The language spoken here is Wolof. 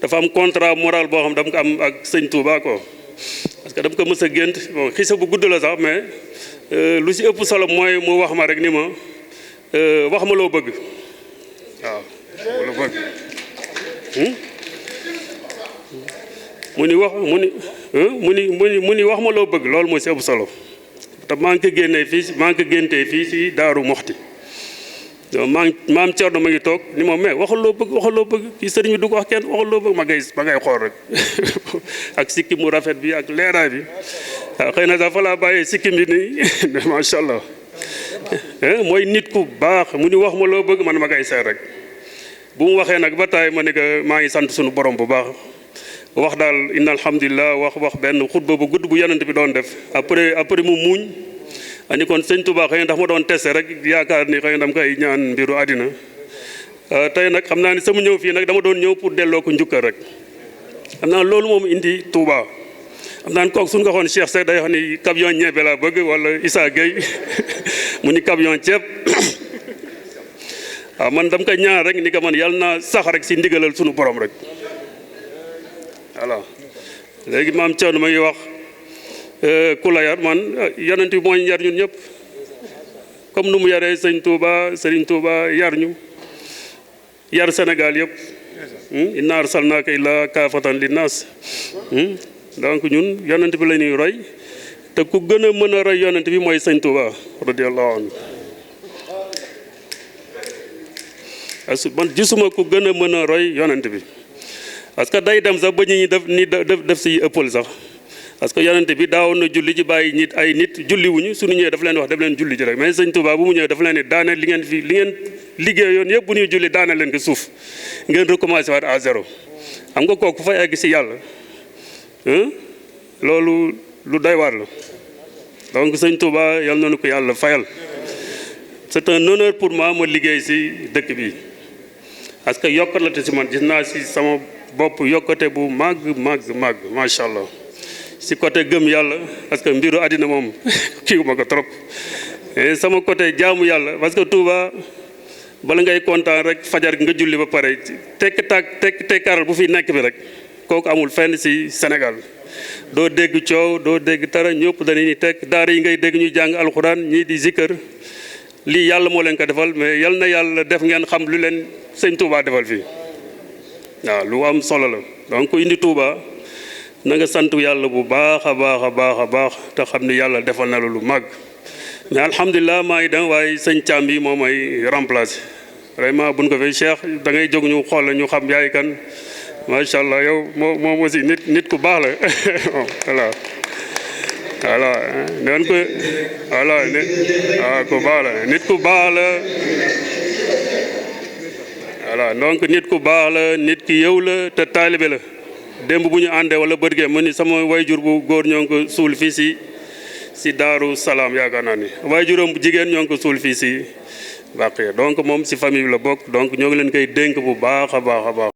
dafa am contrat moral boo xam dama ko am ak sëñ Touba ko parce que dama ko mës a gént bon xisa bu gudd la sax mais lu ci ëpp solo mooy mu wax ma rek ni ma wax ma loo bëgg waaw loo bëgg mu ni wax ma loo bëgg loolu moo ci ëpp solo te maa ngi ko géntee fii ci Daaru Moxti maam Thierno ma ngi toog ni ma mais waxal loo bëgg fii sëriñ bi du ko wax kenn waxal loo bëgg ma ngay xool rek ak sikki mu rafet bi ak leeraay bi waaw xëy na sax fa laa bàyyee sikki bi nii macha allah mooy nit ku baax mu ni wax ma loo bëgg man ma ngay seet rek bu mu waxee nag ba taay ma ne que maa ngi sant suñu borom bu baax wax daal inna alhamdulilah wax benn xutba bu gudd bu yonent bi doon def après mu muuñ ani kon sëñ Touba xëy na ndax ma doon testé rek yaakaar ni xëy na dama koy ñaan mbiru àddina tey nag xam naa ni sama ñëw fii nag dama doon ñëw pour delloo ko njukkal rek xam naa loolu moom indi Touba xam naa kooku suñu ko waxoon Cheikh Seck day wax ni camion ñebe laa bëgg wala Issa Gueye mu ni camion ceeb waaw man dama koy ñaan rek ni ko man yàlla naa sax rek si ndigalal suñu borom rek voilà léegi maam Thierno ma ngi wax ku la yar man yonent bi moo ñu yar ñun ñëpp comme nu mu yaree sëñ Touba Serigne Touba yar ñu yar Sénégal yëpp inna arsalnaaka illaa kaafatan linnaas donc ñun yonent bi la ñuy roy te ku gën a mën a roy yonent bi mooy sëñ Touba radiyallahu anhu man gisuma ku gën a mën a roy yonent bi parce que day dem sax ba ñu def si ëppal sax parce que yonent bi daawoon na julli ji bàyyi nit julli wuñu suñu ñëwee dafa leen wax def leen julli ji rek mais sëñ Touba bu mu ñëwee dafa leen ne daane li ngeen liggéey yoon yëpp bu ñuy julli daane leen ko suuf ngeen recommencé waat à zéro xam nga kooku fa egg si yàlla loolu lu doy waar la donc sëñ Touba yal na nu ko yàlla fayal c'est un honneur pour moi ma liggéey si dëkk bi parce que yokkate si man gis naa si sama bopp yokkate bu màgg macha allah si côté gëm yàlla parce que mbiru àddina moom kii ma ko trop et sama côté jaamu yàlla parce que Touba bala ngay kontaan rek fajar nga julli ba pare tekkaaral bu fi nekk bi rek kooku amul fenn si Sénégal doo dégg coow doo dégg tara ñëpp dañuy tekk daara yi ngay dégg ñuy jàng alxuraan ñii di zikkër lii yàlla moo leen ko defal mais yal na yàlla def ngeen xam lu leen sëñ Touba defal fii waaw lu am solo la donc indi Touba na nga sant yàlla bu baax a baax te xam ni yàlla defal na la lu màgg mais alhamdulilah maa ngi dem waaye sëñ Thiam bi moo may remplacer vraiment buñ ko fay Cheikh da ngay jóg ñu xool la ñu xam yaay kan macha allah yow moom aussi nit ku baax la voilà noonu ko voilà ku baax la nit ku baax la voilà donc nit ku baax la nit ki yow la te taalibe la démb bu ñu àndee wala bërgee mu ni sama wayjur bu góor ñoo ngi ko suul fii si Daaru Salaam yaakaar naa ni wayjuram bu jigéen ñoo ngi ko suul fii si Baqiya donc moom si famille bi la bokk donc ñoo ngi leen koy dénk bu baax a baax